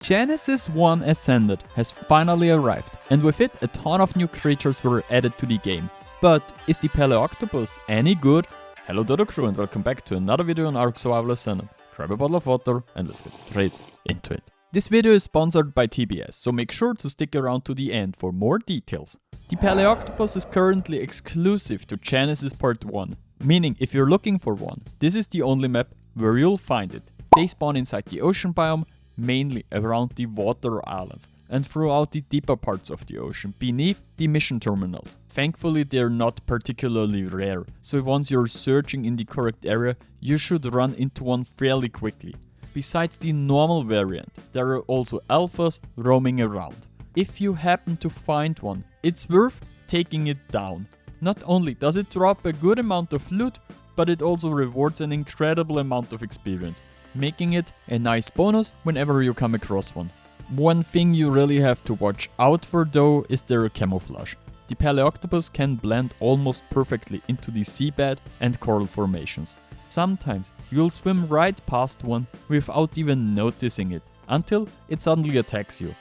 Genesis 1 Ascended has finally arrived, and with it a ton of new creatures were added to the game. But is the Paleoctopus any good? Hello Dodo crew and welcome back to another video on Ark Survival Ascended. Grab a bottle of water and let's get straight into it. This video is sponsored by TBS, so make sure to stick around to the end for more details. The Paleoctopus is currently exclusive to Genesis Part 1, meaning if you're looking for one, this is the only map where you'll find it. They spawn inside the ocean biome, mainly around the water islands and throughout the deeper parts of the ocean beneath the mission terminals. Thankfully they're not particularly rare, so once you're searching in the correct area you should run into one fairly quickly. Besides the normal variant, there are also alphas roaming around. If you happen to find one, it's worth taking it down. Not only does it drop a good amount of loot, but it also rewards an incredible amount of experience, making it a nice bonus whenever you come across one. One thing you really have to watch out for though is their camouflage. The Paleoctopus can blend almost perfectly into the seabed and coral formations. Sometimes you'll swim right past one without even noticing it, until it suddenly attacks you.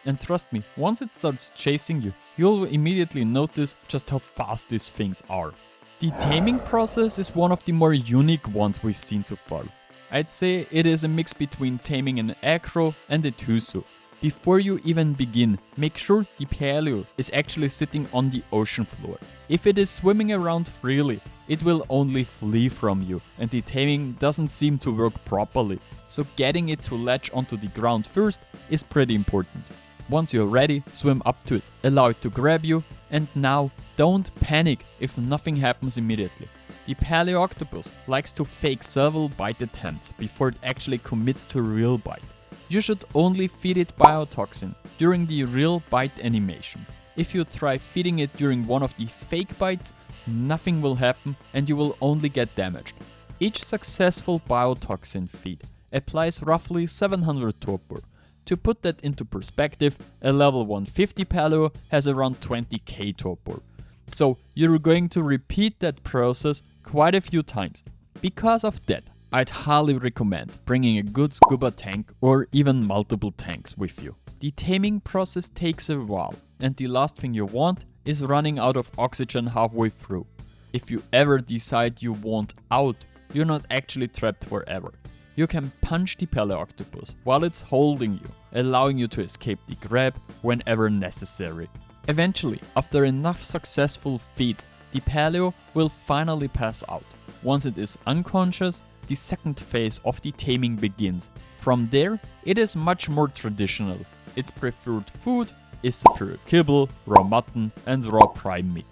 And trust me, once it starts chasing you, you'll immediately notice just how fast these things are. The taming process is one of the more unique ones we've seen so far. I'd say it is a mix between taming an acro and a tuso. Before you even begin, make sure the paleo is actually sitting on the ocean floor. If it is swimming around freely, it will only flee from you and the taming doesn't seem to work properly, so getting it to latch onto the ground first is pretty important. Once you're ready, swim up to it, allow it to grab you, and now don't panic if nothing happens immediately. The Paleoctopus likes to fake several bite attempts before it actually commits to a real bite. You should only feed it biotoxin during the real bite animation. If you try feeding it during one of the fake bites, nothing will happen and you will only get damaged. Each successful biotoxin feed applies roughly 700 torpor. To put that into perspective, a level 150 paleo has around 20k torpor. So you're going to repeat that process quite a few times. Because of that, I'd highly recommend bringing a good scuba tank or even multiple tanks with you. The taming process takes a while and the last thing you want is running out of oxygen halfway through. If you ever decide you want out, you're not actually trapped forever. You can punch the Paleoctopus while it's holding you, allowing you to escape the grab whenever necessary. Eventually, after enough successful feeds, the paleo will finally pass out. Once it is unconscious, the second phase of the taming begins. From there, it is much more traditional. Its preferred food is superior kibble, raw mutton and raw prime meat.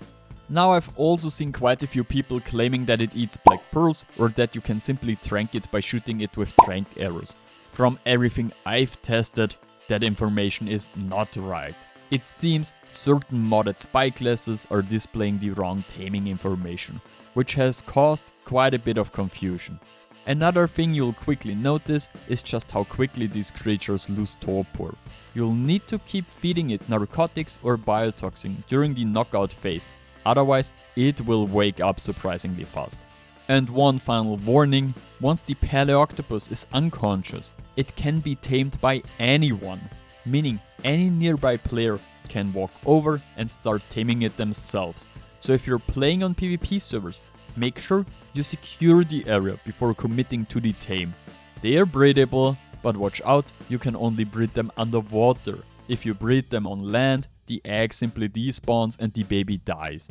Now I've also seen quite a few people claiming that it eats black pearls or that you can simply trank it by shooting it with trank arrows. From everything I've tested, that information is not right. It seems certain modded spy classes are displaying the wrong taming information, which has caused quite a bit of confusion. Another thing you'll quickly notice is just how quickly these creatures lose torpor. You'll need to keep feeding it narcotics or biotoxin during the knockout phase, otherwise it will wake up surprisingly fast. And one final warning, once the Paleoctopus is unconscious, it can be tamed by anyone, meaning any nearby player can walk over and start taming it themselves. So if you're playing on PvP servers, make sure you secure the area before committing to the tame. They are breedable, but watch out, you can only breed them underwater. If you breed them on land, the egg simply despawns and the baby dies.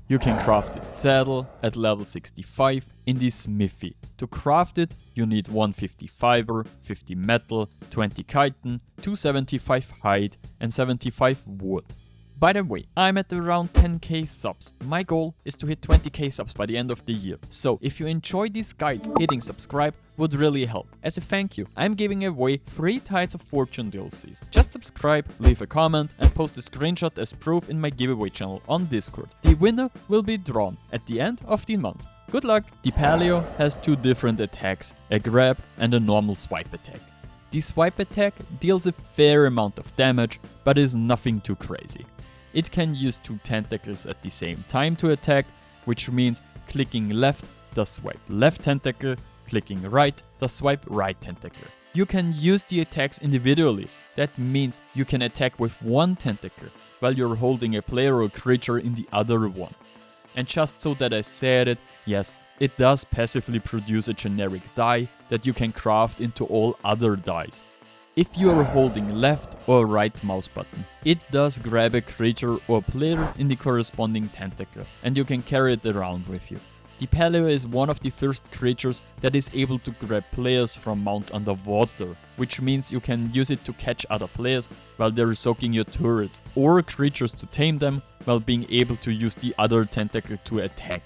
You can craft its saddle at level 65 in the smithy. To craft it, you need 150 fiber, 50 metal, 20 chitin, 275 hide and 75 wood. By the way, I'm at around 10k subs. My goal is to hit 20k subs by the end of the year. So if you enjoy these guides, hitting subscribe would really help. As a thank you, I'm giving away 3 Tides of Fortune DLCs. Just subscribe, leave a comment and post a screenshot as proof in my giveaway channel on Discord. The winner will be drawn at the end of the month. Good luck! The paleo has 2 different attacks, a grab and a normal swipe attack. The swipe attack deals a fair amount of damage, but is nothing too crazy. It can use 2 tentacles at the same time to attack, which means clicking left does swipe left tentacle, clicking right does swipe right tentacle. you can use the attacks individually. That means you can attack with one tentacle, while you're holding a player or creature in the other one. And just so that I said it, yes, it does passively produce a generic die that you can craft into all other dies. If you are holding left or right mouse button, it does grab a creature or player in the corresponding tentacle, and you can carry it around with you. The Paleo is one of the first creatures that is able to grab players from mounts underwater, which means you can use it to catch other players while they're soaking your turrets, or creatures to tame them while being able to use the other tentacle to attack.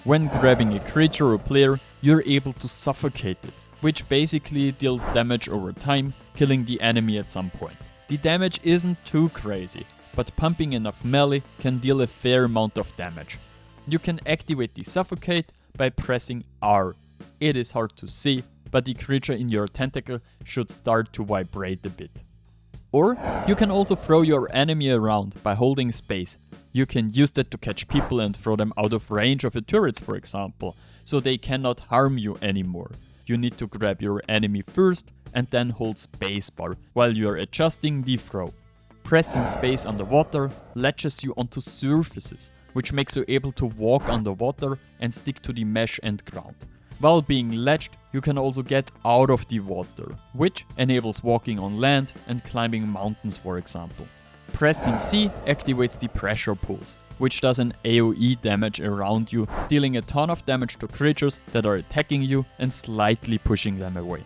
When grabbing a creature or player, you're able to suffocate it, which basically deals damage over time, killing the enemy at some point. The damage isn't too crazy, but pumping enough melee can deal a fair amount of damage. You can activate the suffocate by pressing R. It is hard to see, but the creature in your tentacle should start to vibrate a bit. Or you can also throw your enemy around by holding space. You can use that to catch people and throw them out of range of your turrets, for example, so they cannot harm you anymore. You need to grab your enemy first and then hold spacebar while you are adjusting the throw. Pressing space underwater latches you onto surfaces, which makes you able to walk underwater and stick to the mesh and ground. While being latched, you can also get out of the water, which enables walking on land and climbing mountains, for example. Pressing C activates the pressure pulse, which does an AoE damage around you, dealing a ton of damage to creatures that are attacking you and slightly pushing them away.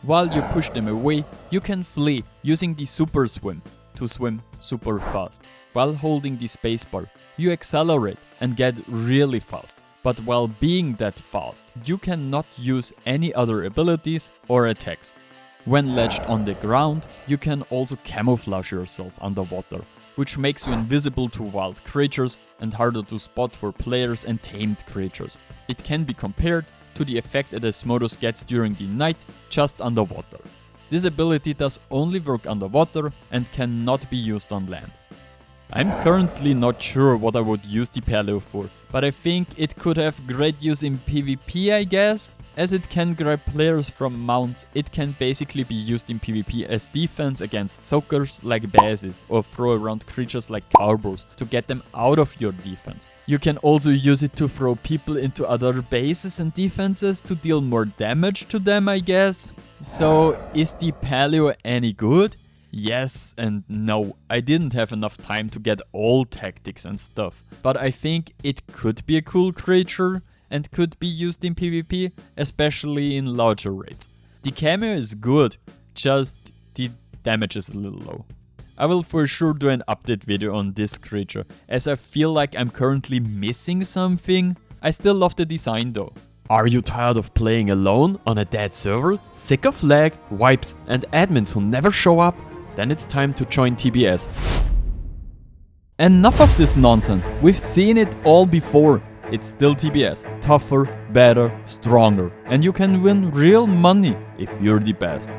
While you push them away, you can flee using the super swim to swim super fast. While holding the spacebar, you accelerate and get really fast. But while being that fast, you cannot use any other abilities or attacks. When latched on the ground, you can also camouflage yourself underwater, which makes you invisible to wild creatures and harder to spot for players and tamed creatures. It can be compared to the effect a Desmodus gets during the night just underwater. This ability does only work underwater and cannot be used on land. I'm currently not sure what I would use the Paleo for, but I think it could have great use in PvP, I guess. As it can grab players from mounts, it can basically be used in PvP as defense against soakers like bases, or throw around creatures like cowboys to get them out of your defense. You can also use it to throw people into other bases and defenses to deal more damage to them, I guess. So, is the Paleo any good? Yes and no. I didn't have enough time to get all tactics and stuff, but I think it could be a cool creature and could be used in PvP, especially in larger raids. The cameo is good, just the damage is a little low. I will for sure do an update video on this creature, as I feel like I'm currently missing something. I still love the design though. Are you tired of playing alone on a dead server? Sick of lag, wipes and admins who never show up? Then it's time to join TBS. Enough of this nonsense, we've seen it all before. It's still TBS, tougher, better, stronger, and you can win real money if you're the best.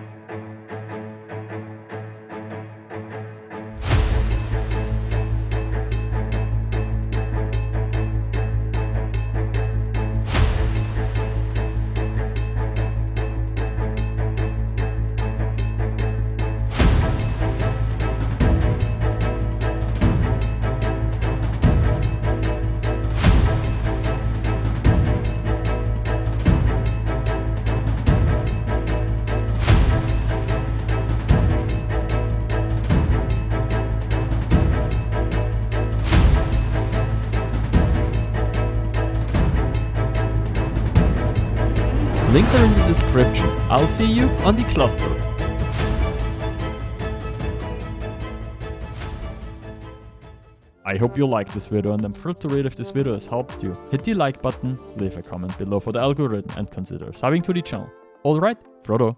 Links are in the description. I'll see you on the cluster. I hope you liked this video, and I'm thrilled to read if this video has helped you. Hit the like button, leave a comment below for the algorithm, and consider subbing to the channel. Alright, Frodo.